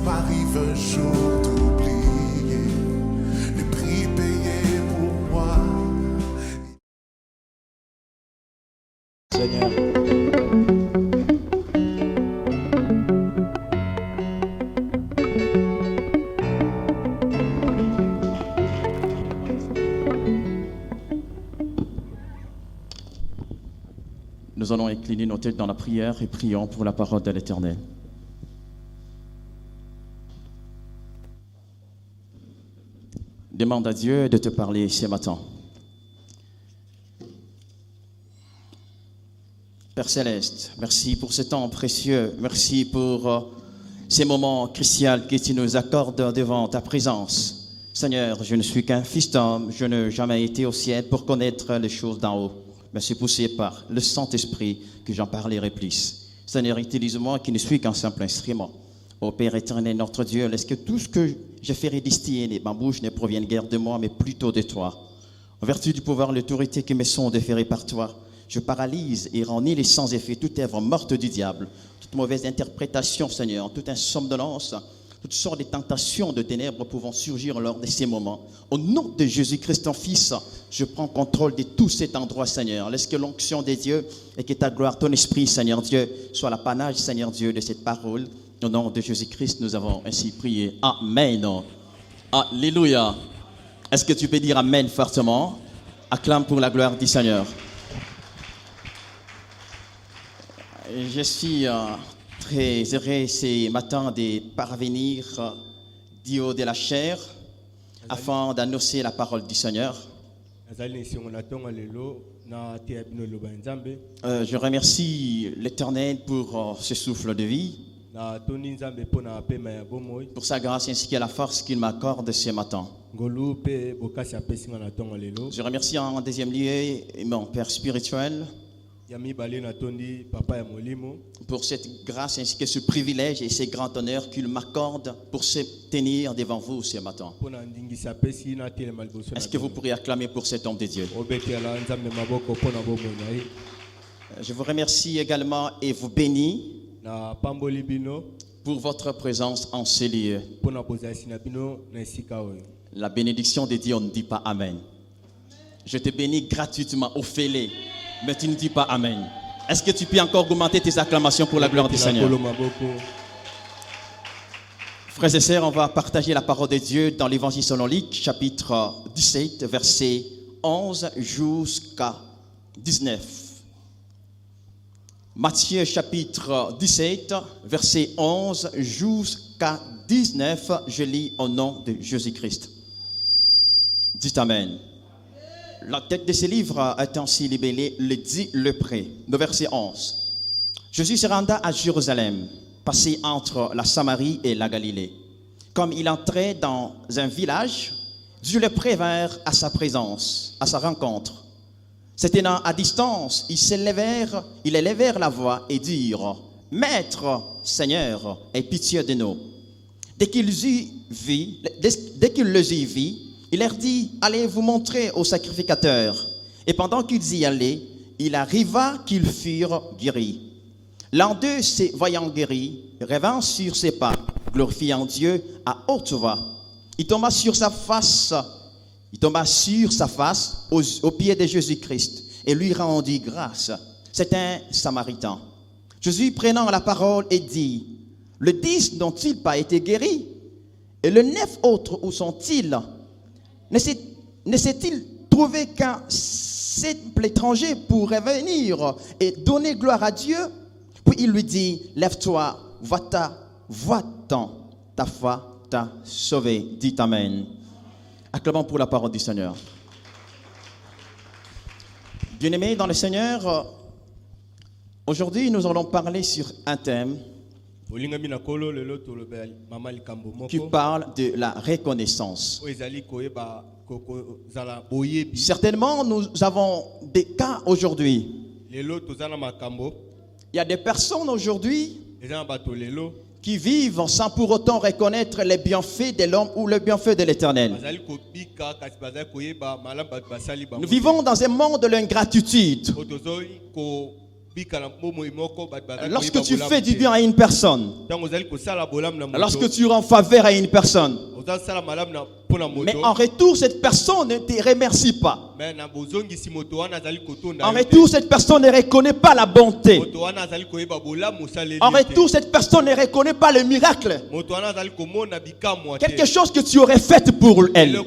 m'arrive un jour d'oublier le prix payé pour moi. Seigneur. Nous allons incliner nos têtes dans la prière et prions pour la parole de l'Éternel. Demande à Dieu de te parler ce matin. Père Céleste, merci pour ce temps précieux. Merci pour ces moments cruciaux que tu nous accordes devant ta présence. Seigneur, je ne suis qu'un fils d'homme. Je n'ai jamais été au ciel pour connaître les choses d'en haut. Mais c'est poussé par le Saint-Esprit que j'en parlerai plus. Seigneur, utilise-moi qui ne suis qu'un simple instrument. Ô Père éternel, notre Dieu, laisse que tout ce que je ferai distiller ma bouche ne provienne guère de moi, mais plutôt de toi. En vertu du pouvoir et l'autorité qui me sont déférés par toi, je paralyse et rends nul et sans effet toute œuvre morte du diable, toute mauvaise interprétation, Seigneur, toute insomnolence, toutes sortes de tentations de ténèbres pouvant surgir lors de ces moments. Au nom de Jésus-Christ, ton Fils, je prends contrôle de tout cet endroit, Seigneur. Laisse que l'onction des dieux et que ta gloire, ton esprit, Seigneur Dieu, soit l'apanage, Seigneur Dieu, de cette parole. Au nom de Jésus-Christ, nous avons ainsi prié. Amen. Alléluia. Est-ce que tu peux dire Amen fortement? Acclame pour la gloire du Seigneur. Je suis très heureux ce matin de parvenir du haut de la chair afin d'annoncer la parole du Seigneur. Je remercie l'Éternel pour ce souffle de vie, pour sa grâce ainsi que la force qu'il m'accorde ce matin. Je remercie en deuxième lieu mon Père spirituel pour cette grâce ainsi que ce privilège et ce grand honneur qu'il m'accorde pour se tenir devant vous ce matin. Est-ce que vous pourriez acclamer pour cet homme de Dieu? Je vous remercie également et vous bénis pour votre présence en ces lieux. La bénédiction de Dieu, on ne dit pas Amen. Je te bénis gratuitement, Ophélie, mais tu ne dis pas Amen. Est-ce que tu peux encore augmenter tes acclamations pour la gloire du Seigneur? Frères et sœurs, on va partager la parole de Dieu dans l'Évangile selon Luc, chapitre 17, verset 11 jusqu'à 19. Matthieu, chapitre 17, verset 11 jusqu'à 19. Je lis au nom de Jésus-Christ. Dites Amen. La tête de ce livre est ainsi libellée, le dit le prêt. Le verset 11. Jésus se renda à Jérusalem, passé entre la Samarie et la Galilée. Comme il entrait dans un village, Dieu le prévint à sa présence, à sa rencontre. Se tenant à distance, ils élevèrent la voix et dirent: Maître, Seigneur, aie pitié de nous. Dès qu'ils les y vit, il leur dit: Allez vous montrer au sacrificateur. Et pendant qu'ils y allaient, il arriva qu'ils furent guéris. L'un d'eux, se voyant guéri, revint sur ses pas, glorifiant Dieu à haute voix. Il tomba sur sa face aux pieds de Jésus-Christ et lui rendit grâce. C'est un Samaritain. Jésus prenant la parole et dit: Les 10 n'ont-ils pas été guéris? Et les 9 autres, où sont-ils? Ne s'est-il trouvé qu'un simple étranger pour revenir et donner gloire à Dieu? Puis il lui dit: Lève-toi, va-t'en, ta foi t'a sauvé. Dites Amen. Acclamons pour la parole du Seigneur. Bien-aimés dans le Seigneur, aujourd'hui nous allons parler sur un thème qui parle de la reconnaissance. Certainement, nous avons des cas aujourd'hui. Il y a des personnes aujourd'hui qui vivent sans pour autant reconnaître les bienfaits de l'homme ou les bienfaits de l'Éternel. Nous vivons dans un monde de l'ingratitude. Lorsque tu fais du bien à une personne, lorsque tu rends faveur à une personne, mais en retour, cette personne ne te remercie pas. En retour, cette personne ne reconnaît pas la bonté. En retour, cette personne ne reconnaît pas le miracle. Quelque chose que tu aurais fait pour elle.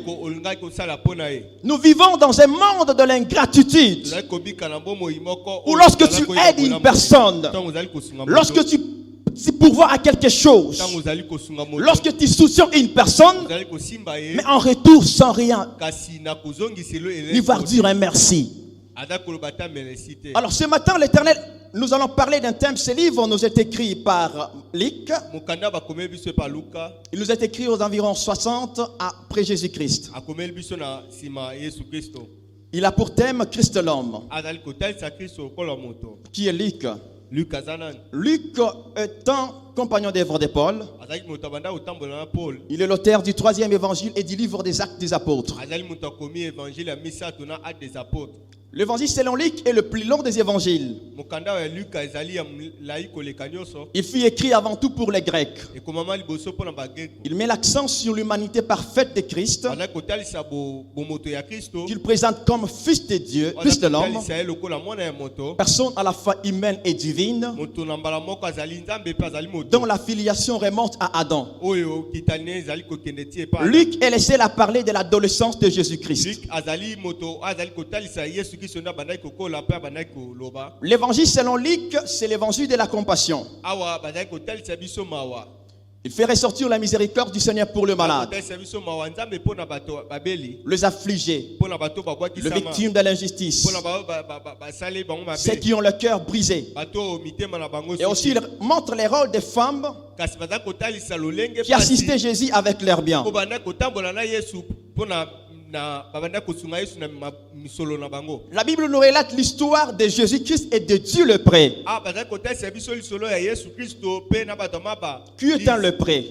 Nous vivons dans un monde de l'ingratitude. Où lorsque tu aides une personne, lorsque tu pourvois à quelque chose, lorsque tu soutiens une personne, mais en retour sans rien, il va dire un merci. Alors ce matin, l'Éternel, nous allons parler d'un thème. Ce livre nous est écrit par Luc. Il nous est écrit aux environs 60 après Jésus-Christ. Il a pour thème Christ l'homme, qui est Luc. Luc étant compagnon d'œuvre de Paul, il est l'auteur du 3e évangile et du livre des Actes des Apôtres. L'évangile selon Luc est le plus long des évangiles. Il fut écrit avant tout pour les Grecs. Il met l'accent sur l'humanité parfaite de Christ, qu'il présente comme fils de Dieu, fils de l'homme, personne à la fois humaine et divine, dont la filiation remonte à Adam. Luc est laissé à parler de l'adolescence de Jésus-Christ. L'évangile selon Luc, c'est l'évangile de la compassion. Il fait ressortir la miséricorde du Seigneur pour le malade, les affligés, les victimes de l'injustice, ceux qui ont le cœur brisé. Et aussi il montre les rôles des femmes qui assistaient Jésus avec leurs biens. La Bible nous relate l'histoire de Jésus-Christ et de Dieu le pré. Qui est un lépreux?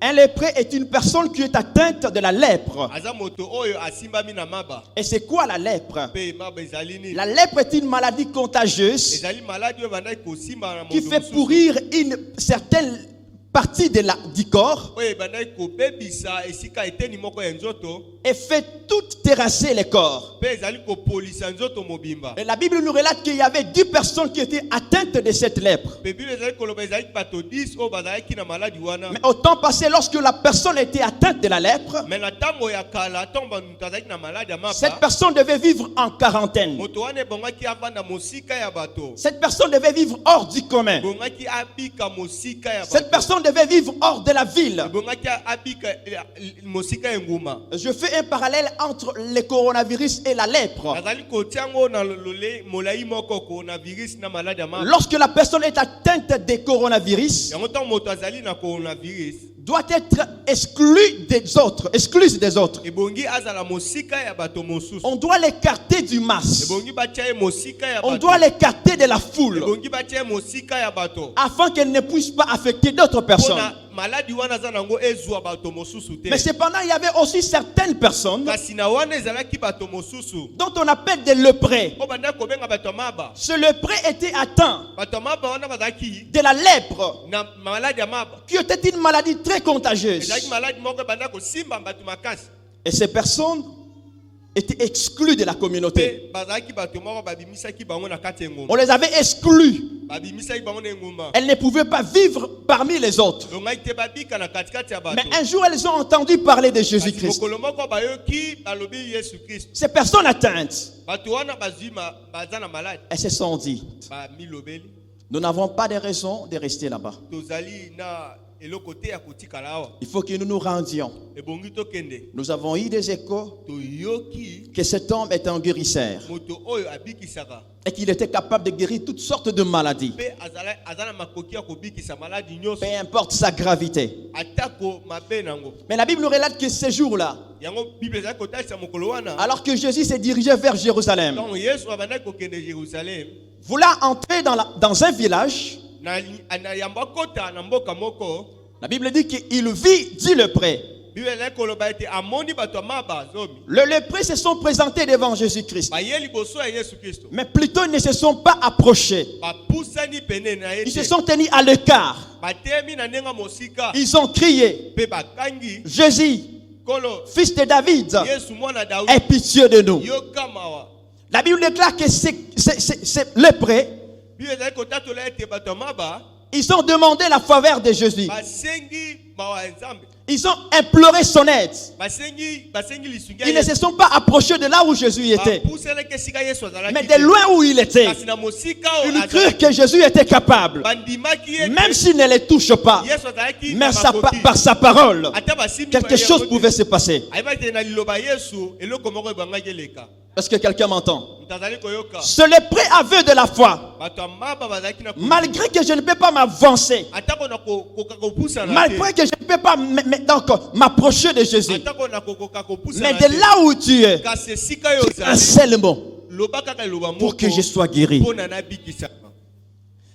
Un lépreux est une personne qui est atteinte de la lèpre. Et c'est quoi la lèpre? La lèpre est une maladie contagieuse qui fait pourrir une certaine partie du corps et fait tout terrasser le corps. Et la Bible nous relate qu'il y avait 10 personnes qui étaient atteintes de cette lèpre. Mais au temps passé, lorsque la personne était atteinte de la lèpre, cette personne devait vivre en quarantaine. Cette personne devait vivre hors du commun. Cette personne devait vivre hors de la ville. Je fais un parallèle entre le coronavirus et la lèpre. Lorsque la personne est atteinte de coronavirus, doit être exclue des autres. On doit l'écarter du masse. On doit l'écarter de la foule afin qu'elle ne puisse pas affecter d'autres personnes. Mais cependant, il y avait aussi certaines personnes dont on appelle des lépreux. Ce lépreux était atteint de la lèpre, qui était une maladie très contagieuse. Et ces personnes étaient exclues de la communauté. On les avait exclues. Elles ne pouvaient pas vivre parmi les autres. Mais un jour, elles ont entendu parler de Jésus-Christ. Ces personnes atteintes, elles se sont dit, nous n'avons pas de raison de rester là-bas. Il faut que nous nous rendions. Nous avons eu des échos que cet homme est un guérisseur et qu'il était capable de guérir toutes sortes de maladies, peu importe sa gravité. Mais la Bible nous relate que ce jour-là, alors que Jésus s'est dirigé vers Jérusalem, voulant entrer dans un village, la Bible dit qu'il vit Dieu le pré. Bible koloba ete amoni bato maba zomi. Les lépreux se sont présentés devant Jésus-Christ. Baye liboso ya Yesu Kristo. Mais plutôt, ils ne se sont pas approchés. Ba pusani pene na Ils se ete. sont tenus à l'écart. Batemi na nenga mosika. Ils ont crié, Pe bakangi Jésus, kolo fils de David, Yesu mwana Daudi. aie pitié de nous. Yo kamawa. La Bible déclare que ces lépreux, Bible kotatola ete bato maba ils ont demandé la faveur de Jésus. basengi mawa nzambe. Ils ont imploré son aide. Basengi lisungia. Ils ne se sont pas approchés de là où Jésus était, Pusele ke sika Yesu azalaki. mais de loin où il était. Kasi na mosika o Ils crurent que Jésus était capable, bandimaki ete. même s'il ne les touche pas. Yesu azalaki Mais na makoki. par sa parole, Ata basimbi quelque ba chose ye pouvait se passer. ayeba ete na liloba Yesu eloko moko ebangaki eleka. Est-ce que quelqu'un m'entend? Mutazali koyoka. Ce lépreux avait de la foi. Bato maba bazalaki na Malgré que je ne peux pas m'avancer, atako na koka kopusa na malgré que je ne peux pas donc m'approcher de Jésus, atako na koka kopusa mais na de là où tu es, kasi sika yo un zali seul mot loba kaka loba moko pour que je sois guéri. pona na bikisa.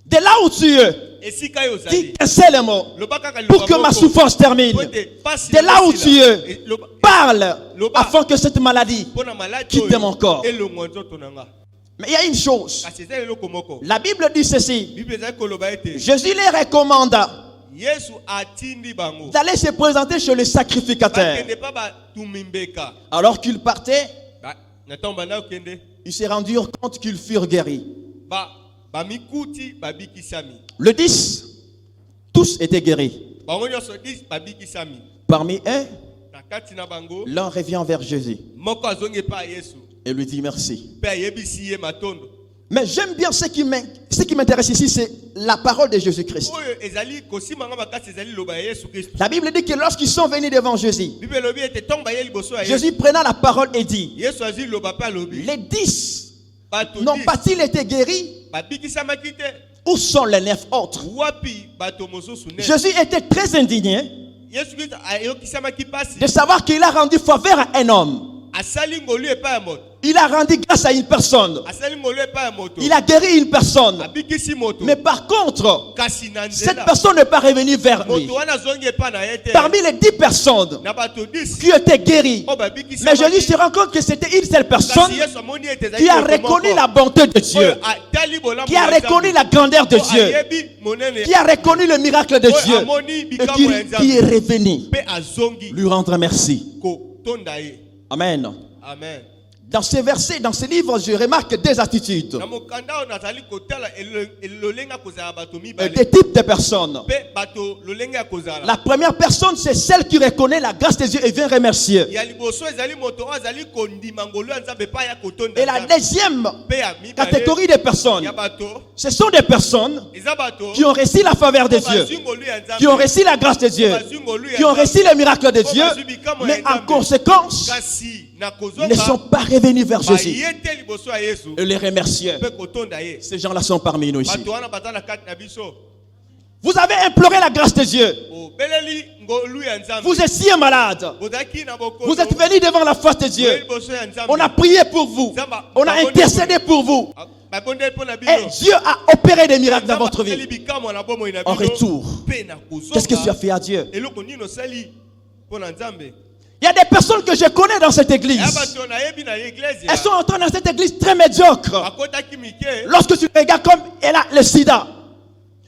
De là où tu es, Esika yo dis zali un seul mot loba kaka loba pour que ma moko. souffrance termine. De là où tu es, parle afin que cette maladie pona maladi quitte mon corps. elongo nzoto nanga. Mais il y a une chose. Kasi ezali eloko moko. La Bible dit ceci. Bible ezali koloba ete Jésus les recommanda Yesu atindi bango. d'aller se présenter chez le sacrificateur. Bakende pa batumimbeka. Alors qu'ils partaient, Ba na tomba na okende. ils se rendirent compte qu'ils furent guéris. Ba mikuti babikisami. Le 10, tous étaient guéris. Bango nyonso 10 babikisami. Parmi eux, Na kati na bango l'un revient vers Jésus moko azongi pa Yesu. et lui dit merci. Pe ayebisi ye matondo. Mais j'aime bien ce qui m'intéresse ici, c'est la parole de Jésus-Christ. Oyo ezali kosimanga makasi ezali loba ya Yesu Kristo. La Bible dit que lorsqu'ils sont venus devant Jésus, Bible lobi ete tomba ye liboso ya Yesu. Jésus prenant la parole et dit, Yesu azili loba pa lobi. les 10 Bato n'ont 10 pas-ils été guéris? babikisamaki te. Où sont les 9 autres? Wapi bato mosusu ne. Jésus était très indigné Yesu Kristo ayokisamaki pasi. de savoir qu'il a rendu faveur à un homme. Asali ngolu epa ya moto. Il a rendu grâce à une personne. Asali ngolu epa ya moto. Il a guéri une personne. Abikisi moto. Mais par contre, Kasi na cette nzela. personne n'est pas revenue vers lui. Moto wana zongi epa na ye te. Parmi les 10 personnes Na bato 10. qui étaient guéries, O babikisi. mais Jésus se rend compte que c'était une seule personne Kasi Yesu amoni ete ezali qui a moto reconnu moko. la bonté de Dieu, Oyo atali bolamu qui a ya Nzambe. reconnu la grandeur de Oyo Dieu, ayebi monene. qui a reconnu le miracle de Oyo Dieu amoni et bikambo ya qui est Nzambe. revenu Pe azongi lui rendre merci. ko tonda ye. Amen. Amen. Dans ces versets, dans ce livre, je remarque deux attitudes, Na mokanda oyo nazali kotala lolenga kozala bato des mibale. types de personnes. Pe bato lolenga kozala. La première personne, c'est celle qui reconnaît la grâce de Dieu et vient remercier. Ya liboso ezali moto oyo azali kondima ngolu ya Nzambe pa ya kotonda. Et la deuxième Pe ya mibale. catégorie de personnes, Ya bato. ce sont des personnes Eza bato. qui ont reçu la faveur de Dieu, bazwi ngolu ya Nzambe. qui ont reçu la grâce de Dieu, Bazwi ngolu ya qui ont Nzambe. reçu le miracle de Dieu, mais en conséquence, Kasi na ils ne sont pas revenus vers Jésus bayete liboso ya Yesu. et les remercier. Pe kotonda ye. Ces gens-là sont parmi nous ici. Bato wana baza na kati na biso. Vous avez imploré la grâce de Dieu. Obeleli ngolu ya Nzambe. Vous étiez malade. Bozaki na boko. Vous êtes venus devant la face de Dieu. Liboso ya Nzambe. On a prié pour vous. On a intercédé pour vous. Babonde po na bino. Et Dieu a opéré des miracles dans votre vie. En En retour, qu'est-ce que tu as fait à Dieu? eloko nini osali po na Nzambe. Il y a des personnes que je connais dans cette église. Ya bato nayebi na église. Elles sont entrées dans cette église très médiocre. Bakotaki mike. Lorsque tu regardes comme elle a le sida.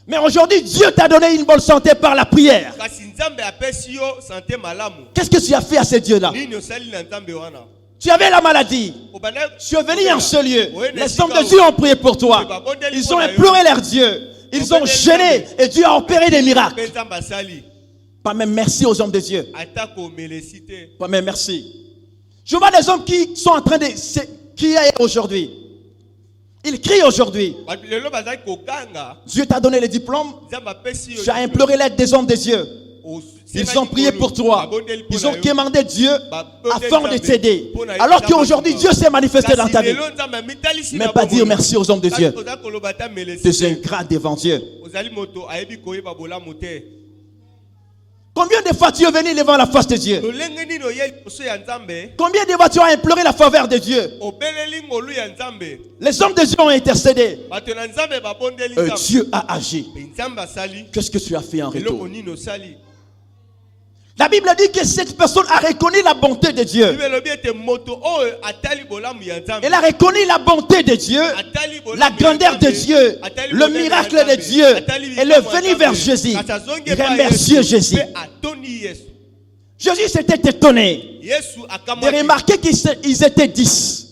Mais aujourd'hui, Dieu t'a donné une bonne santé par la prière. Kasi Nzambe apesi yo santé malamu. Qu'est-ce que tu as fait à ce Dieu-là? Nini osali na Nzambe wana. Tu avais la maladie. Obana. Tu es venu en ce lieu. Les hommes de Dieu ont prié pour toi. Ils ont imploré leur Dieu. Ils ont jeûné et Dieu a opéré des miracles. Pe Nzambe asali. Pas même merci aux hommes de Dieu. Atako melesite. Pas même merci. Je vois des hommes qui sont en train de crier aujourd'hui. Ils crient aujourd'hui. Lelo bazaki kokanga. Dieu t'a donné le diplôme. Nzambe apesi yo. Tu as imploré l'aide des hommes de Dieu. Ils ont prié pour toi. Ils ont demandé Dieu afin de t'aider. Alors qu'aujourd'hui, Dieu s'est manifesté dans ta vie. Mais pas dire merci aux hommes de Dieu. Tu es ingrat devant Dieu. Combien de fois tu es venu devant la face de Dieu? Combien de fois tu as imploré la faveur de Dieu? Les hommes de Dieu ont intercédé. Et Dieu a agi. Qu'est-ce que tu as fait en retour? La Bible dit que cette personne a reconnu la bonté de Dieu. Elle a reconnu la bonté de Dieu, la grandeur de Dieu, le miracle de Dieu. Elle est venue vers Jésus. Remercier Jésus. Jésus s'était étonné de remarquer qu'ils étaient 10.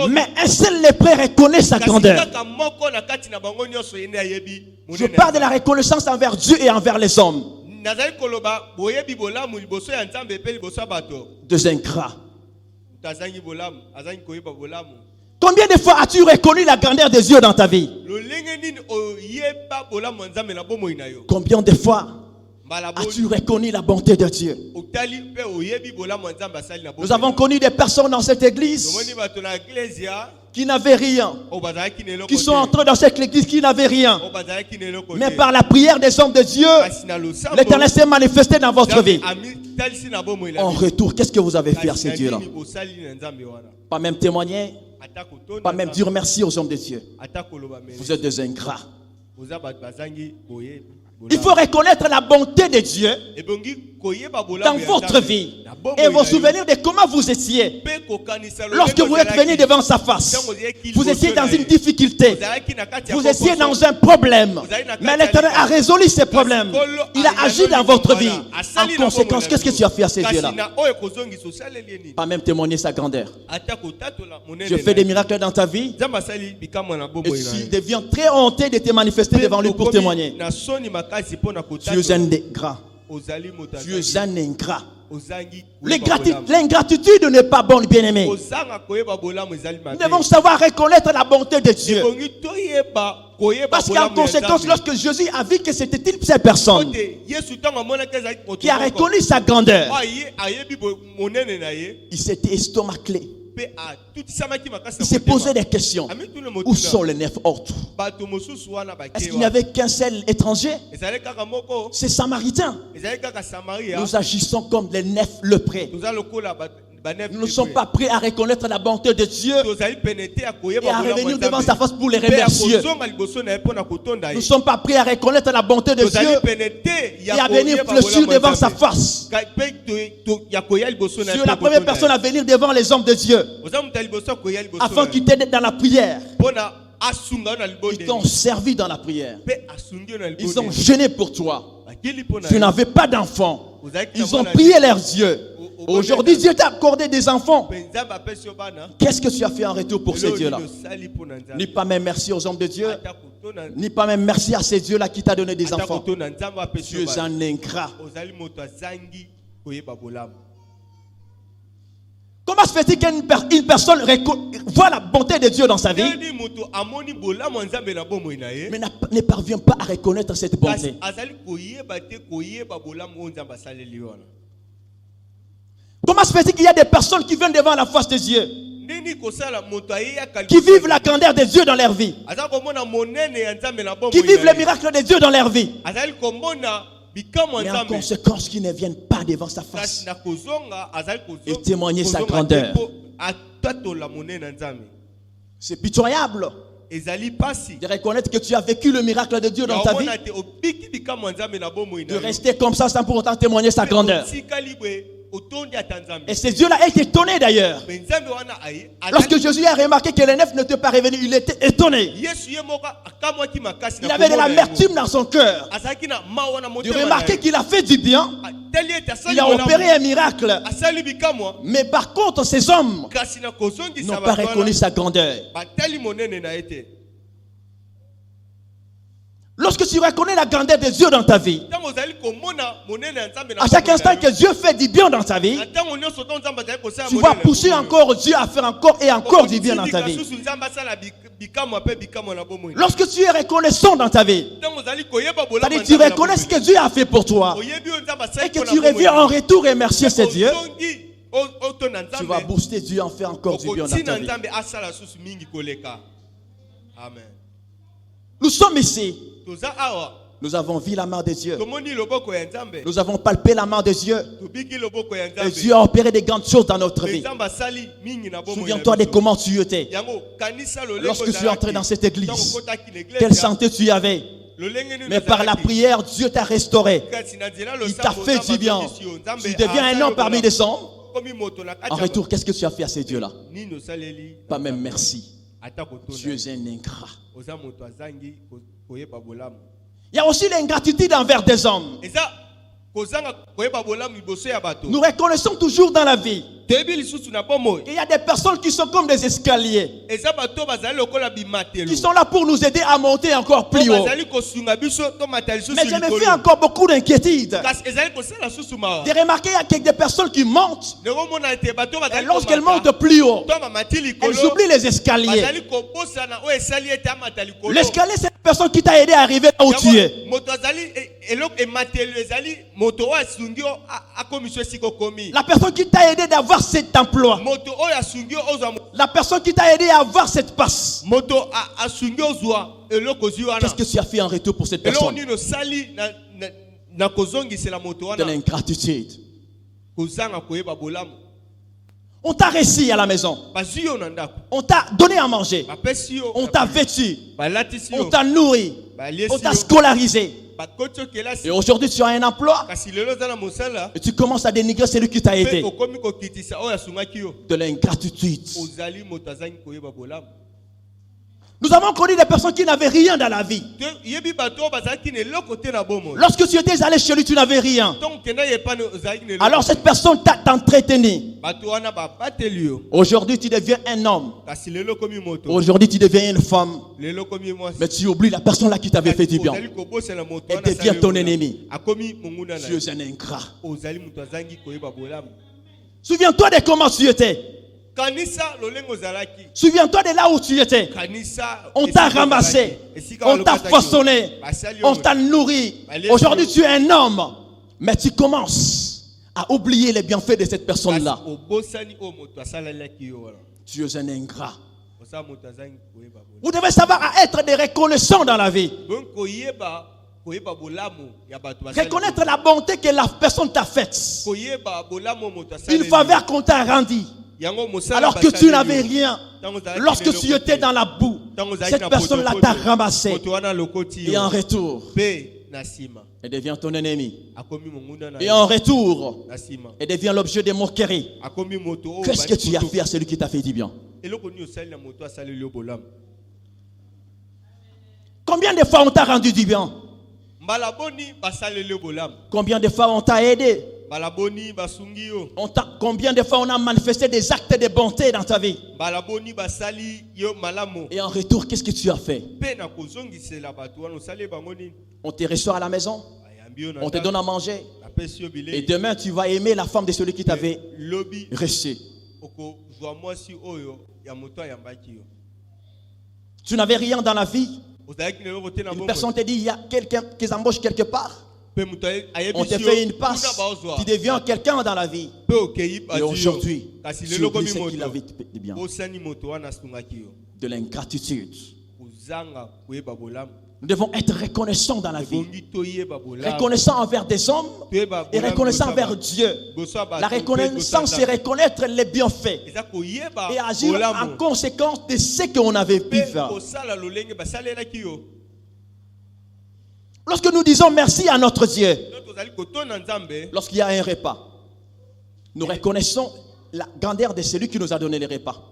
Mais un seul lépreux reconnaît sa grandeur. Je parle de la reconnaissance envers Dieu et envers les hommes. Deux ingrats. Combien de fois as-tu reconnu la grandeur de Dieu dans ta vie? Combien de fois as-tu reconnu la bonté de Dieu? Nous avons connu des personnes dans cette église qui n'avaient rien, qui sont entrés dans cette église qui n'avaient rien. Mais par la prière des hommes de Dieu, l'Éternel s'est manifesté dans votre vie. En retour, qu'est-ce que vous avez fait à ces dieux-là? Pas même témoigner, pas même dire merci aux hommes de Dieu. Vous êtes des ingrats. Il faut reconnaître la bonté de Dieu dans votre vie et vous souvenir de comment vous étiez lorsque vous êtes venu devant sa face. Vous étiez dans une difficulté, vous étiez dans un problème, mais l'Éternel a résolu ces problèmes. Il a agi dans votre vie. En conséquence, qu'est-ce que tu as fait à ces dieux-là? Pas même témoigner sa grandeur. Je fais des miracles dans ta vie et tu deviens très honteux de te manifester devant lui pour témoigner. Tu es un ingrat. Tu es un ingrat. L'ingratitude n'est pas bonne, bien-aimé. Nous devons savoir reconnaître la bonté de Dieu. Parce qu'en conséquence, lorsque Jésus a vu que c'était une seule personne qui a reconnu sa grandeur, il s'était estomaclé. Il s'est posé des questions. Où sont les 9 autres? Est-ce qu'il n'y avait qu'un seul étranger? C'est Samaritain. Nous agissons comme les 9 lépreux. Nous ne sommes pas prêts à reconnaître la bonté de Dieu et à revenir devant sa face pour les remercier. Nous ne sommes pas prêts à reconnaître la bonté de Dieu et à venir fléchir devant sa face. Tu es la première personne à venir devant les hommes de Dieu afin qu'ils t'aident dans la prière. Ils t'ont servi dans la prière. Ils ont gêné pour toi. Tu n'avais pas d'enfants. Ils ont prié leurs dieux. Aujourd'hui, Dieu t'a accordé des enfants. Qu'est-ce que tu as fait en retour pour ces dieux-là? Ni pas même merci aux hommes de Dieu, ni pas même merci à ces dieux-là qui t'a donné des enfants. Tu es un ingrat. Comment se fait-il qu'une personne voit la bonté de Dieu dans sa vie, mais ne parvient pas à reconnaître cette bonté? Comment se fait-il qu'il y a des personnes qui viennent devant la face de Dieu, qui vivent la grandeur de Dieu dans leur vie, qui vivent les miracles de Dieu dans leur vie, mais en conséquence qui ne viennent pas devant sa face et témoigner sa grandeur? C'est pitoyable de reconnaître que tu as vécu le miracle de Dieu dans ta vie, de rester comme ça sans pour autant témoigner sa grandeur. Et ce Dieu-là est étonné d'ailleurs. Lorsque Jésus a remarqué que les 9 n'étaient pas revenus, il était étonné. Il avait de l'amertume dans son cœur de remarquer qu'il a fait du bien. Il a opéré un miracle. Mais par contre, ces hommes n'ont pas reconnu sa grandeur. Lorsque tu reconnais la grandeur de Dieu dans ta vie, à chaque instant que Dieu fait du bien dans ta vie, tu vas pousser encore Dieu à faire encore et encore du bien dans ta vie. Lorsque tu es reconnaissant dans ta vie, c'est-à-dire tu reconnais ce que Dieu a fait pour toi et que tu reviens en retour remercier ce Dieu, tu vas booster Dieu en faire encore du bien dans ta vie. Amen. Nous sommes ici. Nous avons vu la main de Dieu. Nous avons palpé la main de Dieu. Et Dieu a opéré des grandes choses dans notre vie. Souviens-toi de comment tu étais lorsque tu es entré dans cette église. Quelle santé tu avais. Mais par la prière, Dieu t'a restauré. Il t'a fait du bien. Tu deviens un homme parmi les hommes. En retour, qu'est-ce que tu as fait à ces dieux-là? Pas même merci. Tu es un ingrat. Il y a aussi l'ingratitude envers des hommes. Nous reconnaissons toujours dans la vie qu'il y a des personnes qui sont comme des escaliers, qui sont là pour nous aider à monter encore plus haut. Mais je me fais encore beaucoup d'inquiétude de remarquer qu'il y a des personnes qui montent, et lorsqu'elles montent plus haut, elles oublient les escaliers. L'escalier, c'est la personne qui t'a aidé à arriver là où tu es. La personne qui t'a aidé d'avoir cet emploi. La personne qui t'a aidé à avoir cette passe. Qu'est-ce que tu as fait en retour pour cette personne? De l'ingratitude. On t'a réussi à la maison. On t'a donné à manger. On t'a vêtu. On t'a nourri. On t'a scolarisé. Et aujourd'hui tu as un emploi et tu commences à dénigrer celui qui t'a aidé. De l'ingratitude. Nous avons connu des personnes qui n'avaient rien dans la vie. Lorsque tu étais allé chez lui, tu n'avais rien. Alors cette personne t'a entretenu. Aujourd'hui tu deviens un homme. Aujourd'hui tu deviens une femme. Mais tu oublies la personne là qui t'avait fait du bien. Elle devient ton ennemi. Tu es un ingrat. Souviens-toi de comment tu étais. Souviens-toi de là où tu étais. On t'a ramassé, on t'a façonné, on t'a nourri. Aujourd'hui tu es un homme, mais tu commences à oublier les bienfaits de cette personne-là. Tu es un ingrat. Vous devez savoir à être des reconnaissants dans la vie. Reconnaître la bonté que la personne t'a faite. Une faveur qu'on t'a rendue. Alors que tu n'avais rien, lorsque tu étais dans la boue, cette personne-là t'a ramassé. Et en retour, elle devient ton ennemi. Et en retour, elle devient l'objet de moqueries. Qu'est-ce que tu as fait à celui qui t'a fait du bien? Combien de fois on t'a rendu du bien? Combien de fois on t'a aidé? Combien de fois on a manifesté des actes de bonté dans ta vie? Et en retour, qu'est-ce que tu as fait? On te reçoit à la maison, on te donne à manger, et demain tu vas aimer la femme de celui qui t'avait reçu. Tu n'avais rien dans la vie. Une personne te dit il y a quelqu'un qui embauche quelque part. On te fait une passe, tu deviens quelqu'un dans la vie. Et aujourd'hui, tu oublies ce qu'il avait de bien. De l'ingratitude. Nous devons être reconnaissants dans la vie. Reconnaissants envers des hommes et reconnaissants envers Dieu. La reconnaissance, c'est reconnaître les bienfaits et agir en conséquence de ce qu'on avait pu faire. Lorsque nous disons merci à notre Dieu, lorsqu'il y a un repas, nous reconnaissons la grandeur de celui qui nous a donné les repas.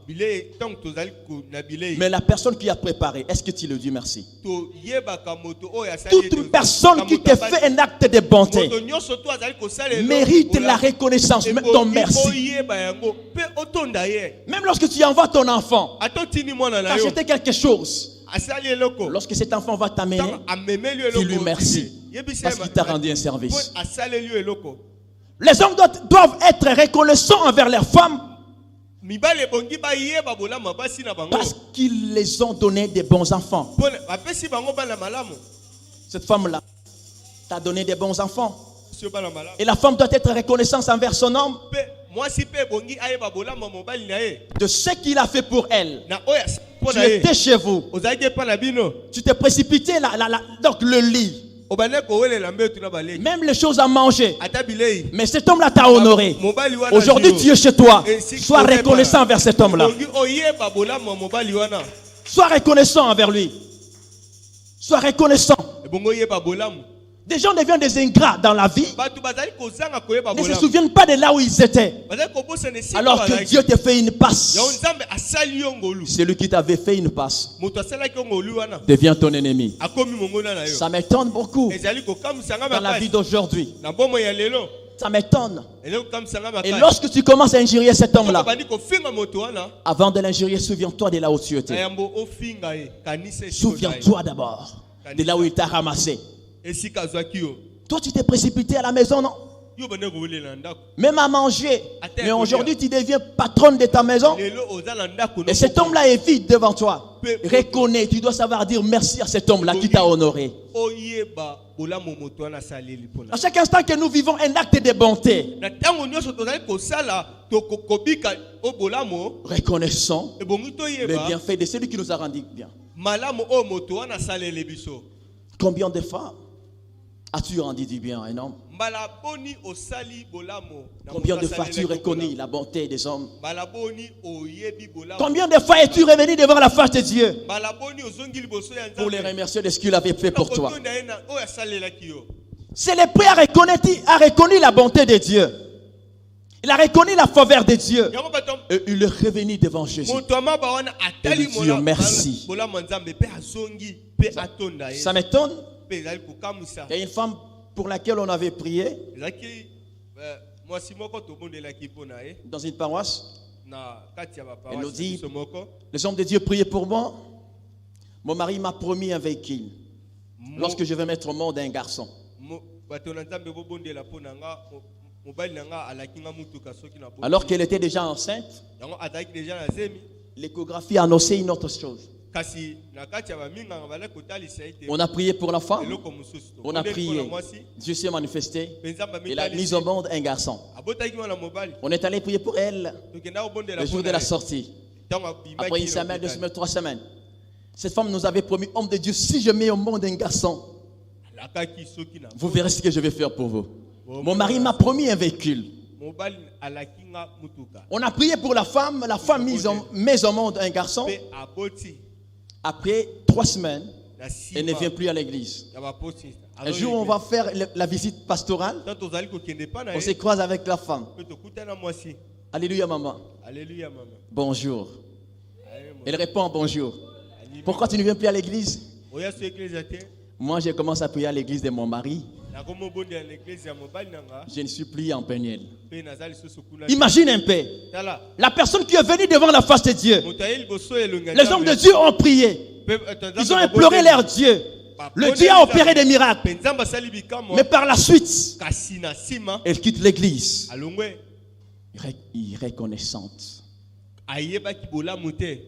Mais la personne qui a préparé, est-ce que tu lui dis merci? Toute personne qui te fait un acte de bonté mérite la reconnaissance, même ton merci. Même lorsque tu envoies ton enfant t'acheter quelque chose, lorsque cet enfant va t'amener, tu lui remercies parce qu'il t'a rendu un service. Les hommes doivent être reconnaissants envers leurs femmes parce qu'ils les ont donné des bons enfants. Cette femme-là t'a donné des bons enfants. Et la femme doit être reconnaissante envers son homme de ce qu'il a fait pour elle. Tu étais chez vous. Tu t'es précipité donc le lit. Même les choses à manger. Mais cet homme-là t'a honoré. Aujourd'hui tu es chez toi. Sois reconnaissant envers cet homme-là. Sois reconnaissant envers lui. Sois reconnaissant. ebongo yeba bolamu. Des gens deviennent des ingrats dans la vie. Bato bazali kozanga koyeba Ne se bolamu. souviennent pas de là où ils étaient. Bazali kobosana esika Alors que bazalaki. Dieu te fait une passe. Yango Nzambe asali yo ngolu. Celui qui t'avait fait une passe Moto asalaki yo ngolu wana. devient ton ennemi. Akomi mongona na yo. Ça m'étonne beaucoup Ezali kokamwisanga dans la vie makasi. d'aujourd'hui. Na bomoi ya lelo. Ça m'étonne. Ezali kokamwisanga Et makasi. lorsque tu commences à injurier cet homme-là, Bandi kofinga moto wana. avant de l'injurier, souviens-toi de là où tu étais. Ayambo ofinga ye. Kanisa esika Souviens-toi d'abord de là où il t'a ramassé. esika azwaki yo. Toi, tu t'es précipité à la maison, non? Yo bande kowelela ndako. Même à manger. Attends, Mais aujourd'hui, tu deviens patronne de ta maison. Lelo ozala ndako. Et cet homme-là est vide devant toi. Reconnais, tu dois savoir dire merci à cet homme-là qui t'a honoré. Oyeba bolamu moto wana saleli pona. À chaque instant que nous vivons un acte de bonté, Na tango nyonso tozali kosala tokobika o bolamu reconnaissons ebongi le toyeba bienfait de celui qui nous a rendu bien. malamu o moto wana saleli biso. Combien de fois as-tu rendu du bien à un homme? Mbala boni osali bolamu. Na Combien moto de fois asalelaki as-tu reconnu bolamu. la bonté des hommes? Mbala boni oyebi bolamu. Combien de fois es-tu revenu devant la face de Dieu Mbala boni ozongi liboso ya pour les Nzambe. remercier de ce qu'il avait fait pour toi? Okotonda ye na oyo asalelaki yo. C'est le prix a reconnu la bonté de Dieu. Il a reconnu la faveur de Dieu. Yango bato Et il est revenu devant Jésus. moto amaba wana atali Et lui dire merci. bolamu Nzambe pe azongi pe atonda ye. Ça m'étonne. Pe ezali kokamwisa. Il y a une femme pour laquelle on avait prié Ezalaki mwasi moko tobondelaki mpona ye dans une paroisse. na kati ya Elle nous baparoisi dit, biso moko. les hommes de Dieu priaient pour moi. Mon mari m'a promis un véhicule lorsque je vais mettre au monde un garçon. Bato na Nzambe bobondela mpona nga mobali na nga alaki nga mutuka soki na Alors qu'elle était déjà enceinte, yango azalaki deja na zemi l'échographie a annoncé une autre chose. kasi na kati ya baminganga balaki kotalisa ete On a prié pour la femme, eloko mosusu on a tobondeli mpona prié. mwasi Dieu s'est manifesté. mpe Nzambe Il a mis amitalisi au monde un garçon. abotaki mwana mobali On est allé prier pour elle tokenda kobondela le jour de la sortie. ntango Après une semaine, 2 semaines, 3 semaines. Cette femme nous avait promis, homme de Dieu, si je mets au monde un garçon, alakaki soki na vous verrez ce que je vais faire pour vous. Mon mari m'a promis un véhicule. mobali alaki nga mutuka On a prié pour la femme met au monde un garçon. mpe aboti Après 3 semaines, na elle ne nsima vient plus à l'église. ya baposi. Un jour, on va faire la visite pastorale. Tant tozali kokende pa na On se ye croise avec la femme. mpe tokutana mwasi. Alléluia, maman. Alléluia mama. Bonjour. Aye, mo- Elle répond bonjour. Alimi- Pourquoi tu ne viens plus à l'église? oya so eklezia te Moi, j'ai commencé à prier à l'église de mon mari. nakomobondela na eklezia ya mobali na nga Je ne suis plus en Peniel. mpe naza lisusu kuna. Imagine un peu. Tala La personne qui est venue devant la face de Dieu. moto aye liboso ya elongi ya Les hommes de Dieu ont prié. Ils ont imploré leur Dieu. Le Dieu a opéré des miracles. mpe Nzambe asali bikamwa Mais par la suite, kasi na nsima elle quitte l'église. alongwe Irreconnaissante. ayebaki bolamu te.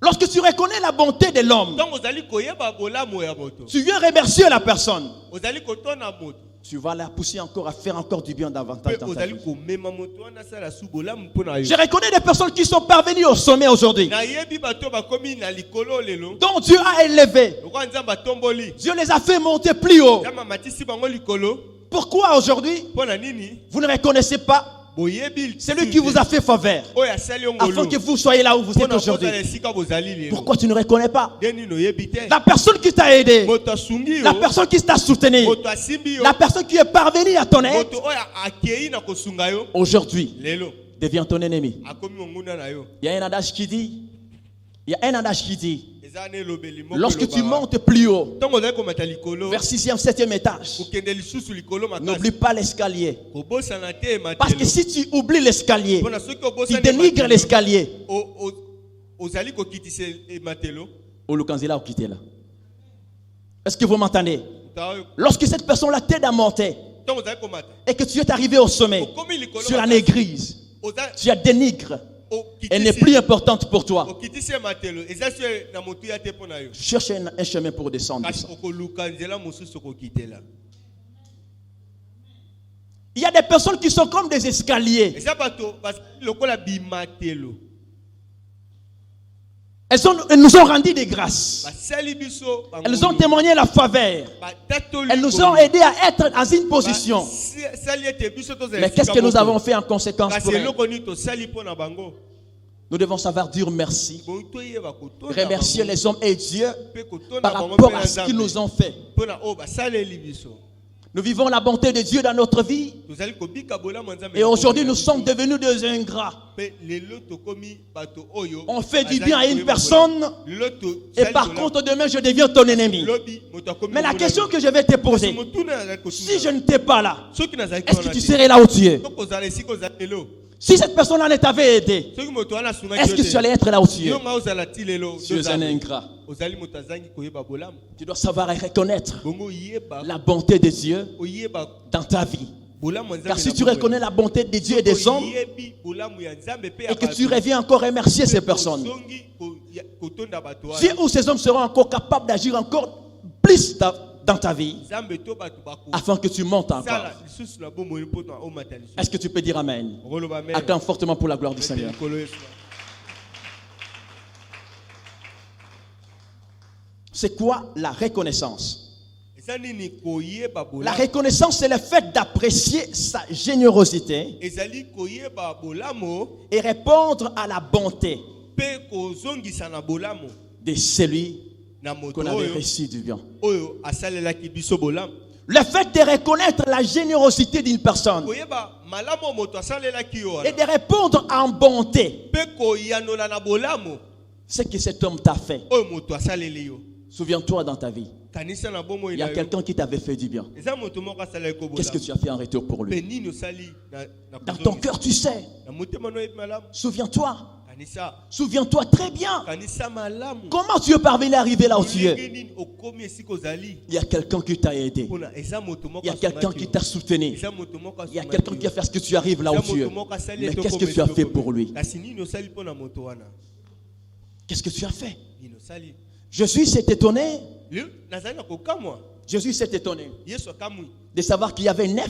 Lorsque tu reconnais la bonté de l'homme, ntango ozali koyeba bolamu ya moto tu viens remercier la personne. ozali kotona moto Tu vas la pousser encore à faire encore du bien davantage mpe dans ta ozali vie. komema moto wana asala su bolamu mpona Je yo. reconnais des personnes qui sont parvenues au sommet aujourd'hui, nayebi bato bakomi na likolo lelo dont Dieu a élevé. lokola Nzambe atomboli Dieu les a fait monter plus haut. Nzambe amatisi bango likolo Pourquoi aujourd'hui, mpona nini vous ne reconnaissez pas boyebi celui qui vous a fait faveur oyo asali yo afin ngolu que vous soyez là où vous êtes mpona aujourd'hui? kozala esika bozali lelo. Pourquoi tu ne reconnais pas nde nini oyebi te la personne qui t'a aidé, moto asungi la yo personne qui t'a soutenu, moto asimbi yo la personne qui est parvenue à ton aide, moto oyo akei na kosunga yo aujourd'hui lelo devient ton ennemi. akomi monguna na yo. Il y a un adage qui dit, eza na elobeli moko lorsque tu elobaka. montes plus haut, ntango ozali komata likolo vers 6e, 7e étage, kokende lisusu likolo n'oublie makasi pas l'escalier. kobosana te Parce que ematelo si tu oublies l'escalier, mpona soki tu obosani dénigres ematelo, l'escalier. ozali kokitisa ematelo. Olukanzila au quitter là. Est-ce que vous m'entendez? Moto oyo- Lorsque cette personne-là t'aide à monter ntango ozali komata et que tu es arrivé au sommet, okomi likolo tu la makasi, négrises, oza- tu la dénigres, elle n'est okitisi- plus importante pour toi. okitisi ematelo eza so na motuya te mpo na yo Cherche un chemin pour descendre. kasi okoluka nzela mosusu okokitela. Il y a des personnes qui sont comme des escaliers. eza bato basali lokola bimatelo Elles nous ont rendu des grâces. basali biso Elles ont témoigné la faveur. batatoli Elles nous ont aidés à être dans une position. basali ete biso tozala Mais qu'est-ce esika que nous moko. avons fait en conséquence kasi pour elles? eloko nini tosali mpo na bango Nous devons savoir dire merci. Bon, toyeba kotonda Remercier bango, les hommes et Dieu pe kotonda par bango rapport pe à na ce qu'ils Nzambe. nous ont fait. Mpona oyo basaleli biso. Nous vivons la bonté de Dieu dans notre vie. Tozali kobika bolamu ya Nzambe Et na aujourd'hui, bomoi nous na sommes biso. devenus des ingrats. Pe lelo tokomi bato oyo On fait du bazali bien à une koyeba personne. bolamu. Lelo Et tosali par bolamu. contre, demain, je deviens ton ennemi. Lobi, moto akomi Mais la monguna question yo. que je vais te poser, Motuna azali kotuna. si je n'étais pas là, Soki nazali est-ce que wana tu te. serais là où tu es? Soko ozala esika ozali lelo. Si cette personne-là ne t'avait aidé, Soki moto wana asungaki est-ce yo que te. tu allais être là où tu es? Yo nga ozala ti lelo. Tu es un ingrat. Ozali moto azangi koyeba bolamu. Tu dois savoir et reconnaître Bongo yeba. la bonté de Dieu Oyeba dans ta vie. bolamu ya Nzambe Car si na tu bomoi. reconnais la bonté de Dieu et des hommes, Oyebi bolamu ya Nzambe pe ya et que tu bato. reviens encore remercier ces personnes, Ozongi kotonda bato wana. si ou ces hommes seront encore capables d'agir encore plus dans ta vie, Nzambe to bato bako. afin que tu montes encore. Sala lisusu na bomoi po na omata lisusu. Est-ce que tu peux dire Amen? Okoloba amen. Acclame fortement pour la gloire du Seigneur. Likolo Yesu. C'est quoi la reconnaissance? Eza nini koyeba La bolamu? reconnaissance, c'est le fait d'apprécier sa générosité Ezali koyeba bolamu et répondre à la bonté pe kozongisa na bolamu de celui na moto qu'on avait oyo reçu du bien. oyo asalelaki biso bolamu. Le fait de reconnaître la générosité d'une personne Koyeba malamu oyo moto asalelaki yo et wana. de répondre en bonté Pe koyanola na bolamu ce que cet homme t'a fait. oyo moto asaleli yo. Souviens-toi dans ta vie, Kanisa na bomoi il y a na yo. quelqu'un qui t'avait fait du bien. Eza moto moko asaleli ko Qu'est-ce que bolamu. tu as fait en retour pour Pe lui? nini osali na Dans ton kozongisa? cœur, tu sais. Na motema no yebi malamu. Souviens-toi. Kanisa. Souviens-toi très bien. Kanisa malamu. Comment tu es parvenu à arriver là où tu es? Ndenge nini okomi esika ozali? Il y a quelqu'un qui t'a aidé. Mpona eza moto moko Il y a quelqu'un qui t'a soutenu. Eza moto moko Il y a quelqu'un qui a fait ce que tu arrives là où Eza tu es. moto moko asali Mais ete qu'est-ce que okoma tu as esika fait okomi. pour lui? Kasi nini osali mpona moto wana? Qu'est-ce que tu as fait? Nini osali? Jésus s'est étonné. Lelo nazali na kokamwa. Jésus s'est étonné Yesu akamwi. de savoir qu'il y avait 9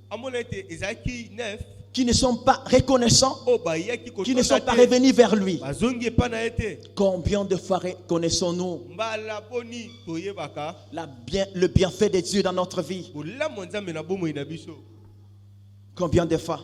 Amona ete ezalaki 9 qui ne sont pas reconnaissants, oyo bayaki qui ne sont kotonda pas te. revenus vers lui. Bazongi epai na ye te. Combien de fois reconnaissons-nous Mbala boni toyebaka le bienfait de Dieu dans notre vie? bolamu ya Nzambe na bomoi na biso. Combien de fois?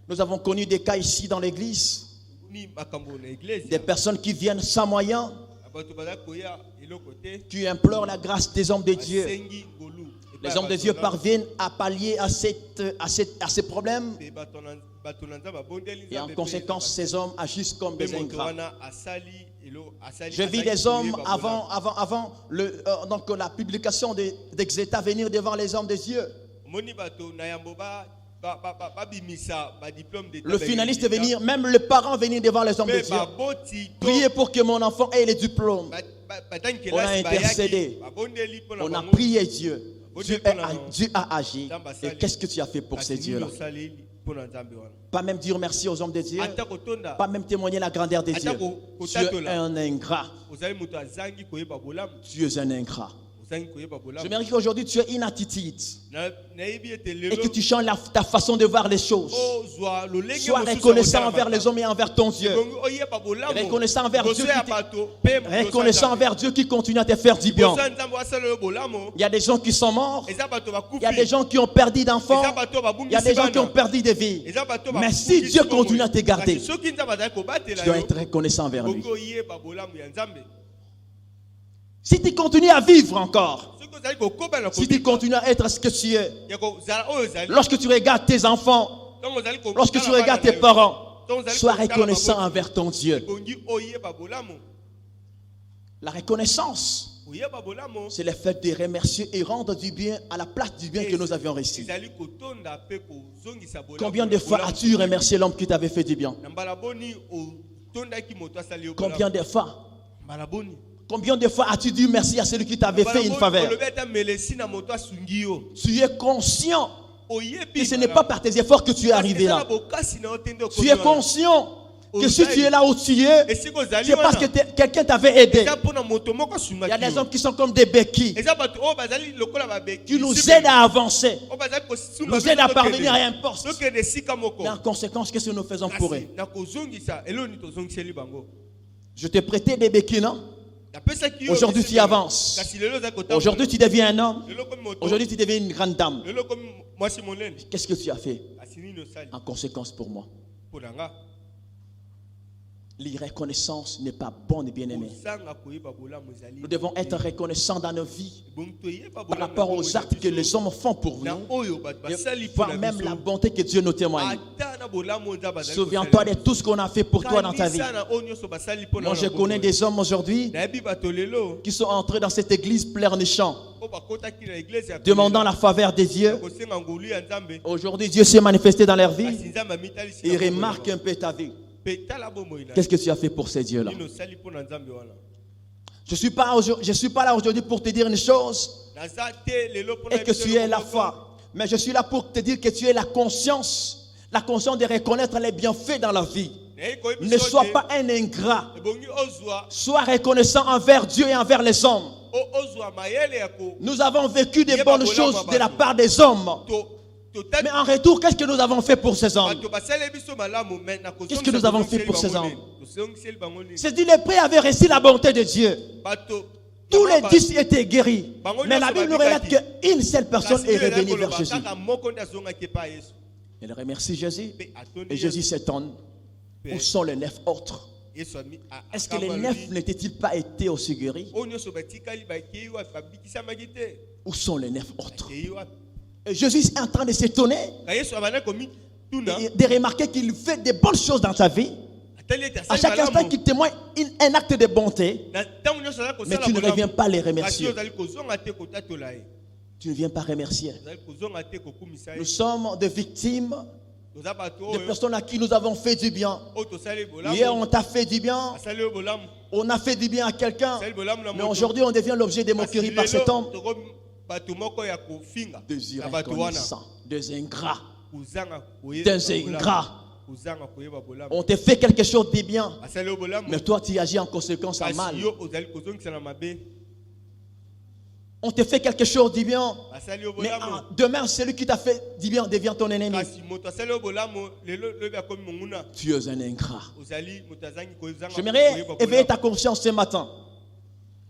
Nous avons connu des cas ici dans l'église, Ni makambo na église. des personnes qui viennent sans moyens, Bato baza koya eloko te. qui implorent la grâce des hommes de Dieu. Basengi ngolu. Les hommes de Dieu parviennent à pallier à ces problèmes, Pe bato na Nzambe abondeli et en Nzambe pe conséquence, ces hommes agissent comme pe des moto ingrats. wana asali elo asali. Je vis azali des hommes koyeba bolamu. avant donc la publication d'Exeta venir devant les hommes de Dieu. Moni bato na yambo babimisa ba diplôme d'état. Le finaliste venir, même le parent venir devant les hommes de Pe Dieu. baboti to Priez pour que mon enfant ait les diplômes. batangi On a kelasi intercédé. bayaki. Babondeli mpona On a bango. prié Dieu. Dieu a agi. Et qu'est-ce que tu as fait pour Kasi ces nini dieux-là? osaleli mpona Nzambe wana. Pas même dire merci aux hommes de Dieu. Ata kotonda Pas même témoigner la grandeur de Dieu. Tu es un ingrat. ozali moto azangi koyeba bolamu. Tu es un ingrat. Ozangi koyeba bolamu. Je mérite qu'aujourd'hui tu aies une attitude Nayebi ete et lelo que tu changes ta façon de voir les choses. ozwa lolenge Sois mosusu reconnaissant ya envers kotala les hommes et envers ton Dieu. Bongo oyeba bolamu. Reconnaissant envers Liboso Dieu ya qui bato, pe liboso ya Reconnaissant Nzambe. envers Dieu qui continue à te faire du bien. Liboso ya Nzambe wasala yo bolamu. Il y a des gens qui sont morts. Eza bato bakufi. Il y a des gens qui ont perdu d'enfants. Eza bato Il y a des gens qui ont babungisi perdu de vie. Eza bato Mais babungisi si Dieu bongo. continue à te garder, Kasi soki Nzambe azali kobatela tu dois yo, être reconnaissant envers lui. bongo oyeba bolamu ya Nzambe. Si tu continues à vivre encore, Soki ozali kokoba na si tu continues à être ce que tu es, ya kozala oyo ozali. lorsque tu regardes tes enfants, Ntango ozali ko- lorsque tu tala regardes bana tes na yo. parents, Ntango ozali sois kotala reconnaissant bango, envers ton Dieu. bongi oyeba bolamu. La reconnaissance, Oyeba bolamu. c'est le fait de remercier et rendre du bien à la place du bien que nous avions reçu. Ezali kotonda pe kozongisa bolamu. Combien de fois Bolamu. as-tu remercié l'homme qui t'avait fait du bien? Na mbala boni otondaki moto asali yo bolamu. Combien de fois? Mbala boni. Combien de fois as-tu dit merci à celui qui t'avait fait une faveur? Olobi ata melesi na moto asungi yo. Tu es conscient Oyebi que ce n'est pas par tes efforts que tu es arrivé là. Tu es conscient que si tu es là où tu es, c'est parce que quelqu'un t'avait aidé. Il y a des hommes qui sont comme des béquilles, qui nous aident à avancer, nous aident à parvenir à un poste. Et en conséquence, qu'est-ce que nous faisons pour eux? Je t'ai prêté des béquilles, non? Aujourd'hui, tu avances. Aujourd'hui, tu deviens un homme. Aujourd'hui, tu deviens une grande dame. Qu'est-ce que tu as fait en conséquence pour moi? L'irreconnaissance n'est pas bonne et bien-aimée. Nous devons être reconnaissants dans nos vies par rapport aux actes que les hommes font pour nous, et voire même la bonté que Dieu nous témoigne. Souviens-toi de tout ce qu'on a fait pour toi dans ta vie. Moi, je connais des hommes aujourd'hui qui sont entrés dans cette église pleurnichant, demandant la faveur de Dieu. Aujourd'hui, Dieu s'est manifesté dans leur vie. Et remarque un peu ta vie. Qu'est-ce que tu as fait pour ces dieux-là? Je suis pas là aujourd'hui pour te dire une chose et que tu aies la foi. Mais je suis là pour te dire que tu aies la conscience de reconnaître les bienfaits dans la vie. Ne sois pas un ingrat. Sois reconnaissant envers Dieu et envers les hommes. Nous avons vécu des bonnes choses de la part des hommes. Mais en retour, qu'est-ce que nous avons fait pour ces hommes? Qu'est-ce que nous avons fait pour ces hommes? C'est dit, les prêts avaient reçu la bonté de Dieu. Tous les 10 étaient guéris. Mais la Bible nous relate qu'une seule personne est revenue vers Jésus. Elle remercie Jésus. Et Jésus s'étonne. Où sont les 9 autres? Est-ce que les 9 n'étaient-ils pas été aussi guéris? Où sont les 9 autres? Et Jésus est en train de s'étonner de remarquer qu'il fait de bonnes choses dans sa vie. À chaque instant qu'il témoigne un acte de bonté, mais tu ne reviens pas les remercier. Tu ne viens pas remercier. Nous sommes des victimes de personnes à qui nous avons fait du bien. Hier, on t'a fait du bien. On a fait du bien à quelqu'un. Mais aujourd'hui, on devient l'objet de moqueries par cet homme. Des irreconnaissants, des ingrats, On te fait quelque chose de bien, mais toi tu agis en conséquence en mal. On te fait quelque chose de bien, mais demain celui qui t'a fait du bien devient ton ennemi. Tu es un ingrat. J'aimerais éveiller ta conscience ce matin.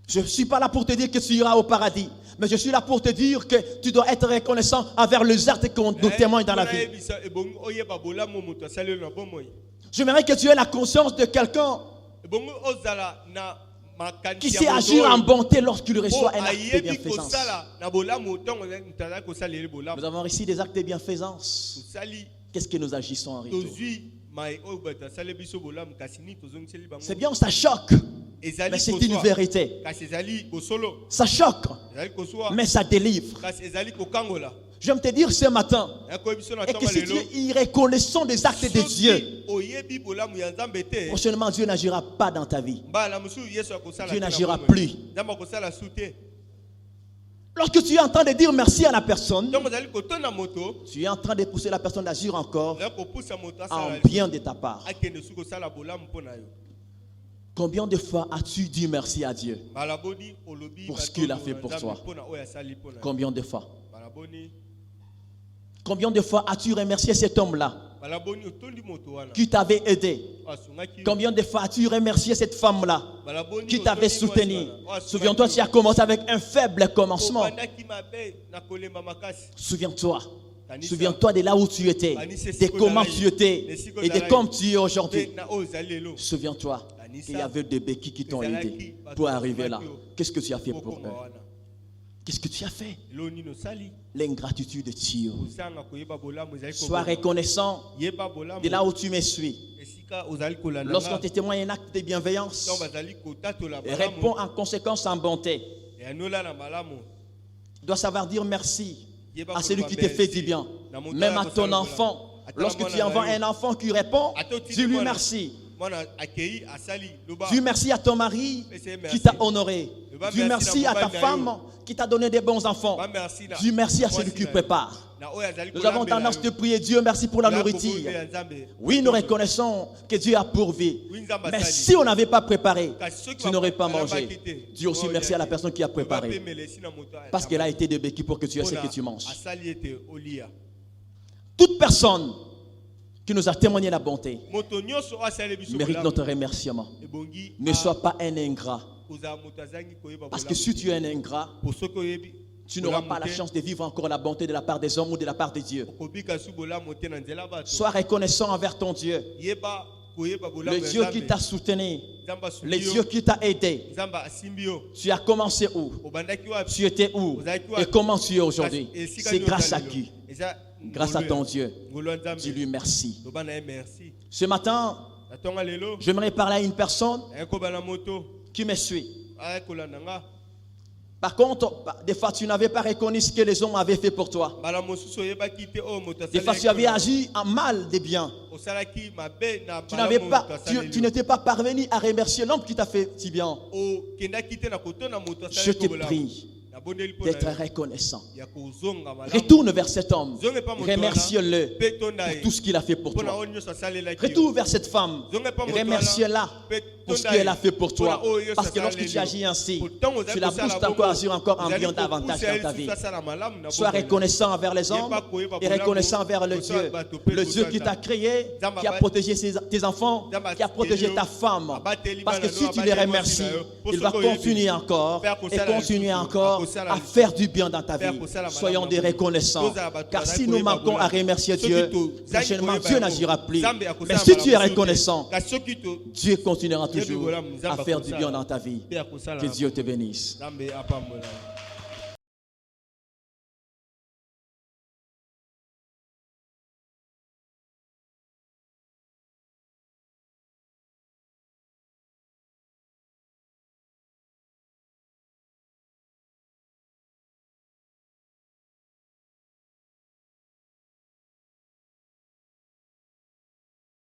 Je ne suis pas là pour te dire que tu iras au paradis, mais je suis là pour te dire que tu dois être reconnaissant envers les actes qu'on nous témoigne dans la vie. J'aimerais que tu aies la conscience de quelqu'un qui sait agir en bonté lorsqu'il reçoit un acte de bienfaisance. Nous avons reçu des actes de bienfaisance. Qu'est-ce que nous agissons en retour? C'est bien, ça choque, mais c'est une vérité. Ça choque, mais ça délivre. J'aime te dire ce matin, et que si tu es irreconnaissant des actes de Dieu, prochainement Dieu n'agira pas dans ta vie. Dieu n'agira plus. Lorsque tu es en train de dire merci à la personne, tu es en train de pousser la personne d'agir encore en bien de ta part. Combien de fois as-tu dit merci à Dieu pour ce qu'il a fait pour toi? Combien de fois? Combien de fois as-tu remercié cet homme-là qui t'avait aidé? Combien de fois as-tu remercié cette femme-là qui t'avait soutenu? Souviens-toi, tu as commencé avec un faible commencement. Souviens-toi. Souviens-toi de là où tu étais, de comment tu étais et de comme tu es aujourd'hui. Souviens-toi qu'il y avait des béquilles qui t'ont aidé pour arriver là. Qu'est-ce que tu as fait pour eux? Qu'est-ce que tu as fait? L'ingratitude tue. Sois reconnaissant de là où tu me suis. Lorsqu'on te témoigne un acte de bienveillance, réponds en conséquence en bonté. Tu dois savoir dire merci à celui qui te fait du bien. Même à ton enfant. Lorsque tu envoies un enfant qui répond, dis-lui merci. Dis merci à ton mari qui t'a honoré. Dis merci à ta femme qui t'a donné des bons enfants. Dis merci à celui qui prépare. Nous avons tendance de prier Dieu merci pour la nourriture. Oui, nous reconnaissons que Dieu a pourvu. Mais si on n'avait pas préparé, tu n'aurais pas mangé. Dis aussi merci à la personne qui a préparé. Parce qu'elle a été de béquille pour que tu aies ce que tu manges. Toute personne qui nous a témoigné la bonté mérite notre remerciement. Ne sois pas un ingrat. Parce que si tu es un ingrat, tu n'auras pas la chance de vivre encore la bonté de la part des hommes ou de la part de Dieu. Sois reconnaissant envers ton Dieu. Le Dieu qui t'a soutenu, le Dieu qui t'a aidé. Tu as commencé où? Tu étais où? Et comment tu es aujourd'hui? C'est grâce à qui? Grâce à ton Dieu. Dis-lui merci. Ce matin, j'aimerais parler à une personne qui me suit. Par contre, des fois, tu n'avais pas reconnu ce que les hommes avaient fait pour toi. Des fois, tu avais agi en mal des biens. Tu n'étais pas parvenu à remercier l'homme qui t'a fait si bien. Je te prie d'être reconnaissant. Retourne vers cet homme. Remercie-le pour tout ce qu'il a fait pour toi. Retourne vers cette femme. Remercie-la pour ce qu'elle a fait pour toi. Parce que lorsque tu agis ainsi, tu la boostes encore en bien davantage dans ta vie. Sois reconnaissant envers les hommes et reconnaissant envers le Dieu. Le Dieu qui t'a créé, qui a protégé tes enfants, qui a protégé ta femme. Parce que si tu les remercies, il va continuer encore et continuer encore à faire du bien dans ta vie. Soyons des reconnaissants. Car si nous manquons à remercier Dieu, prochainement Dieu n'agira plus. Mais si tu es reconnaissant, Dieu continuera toujours à faire du bien dans ta vie. Que Dieu te bénisse.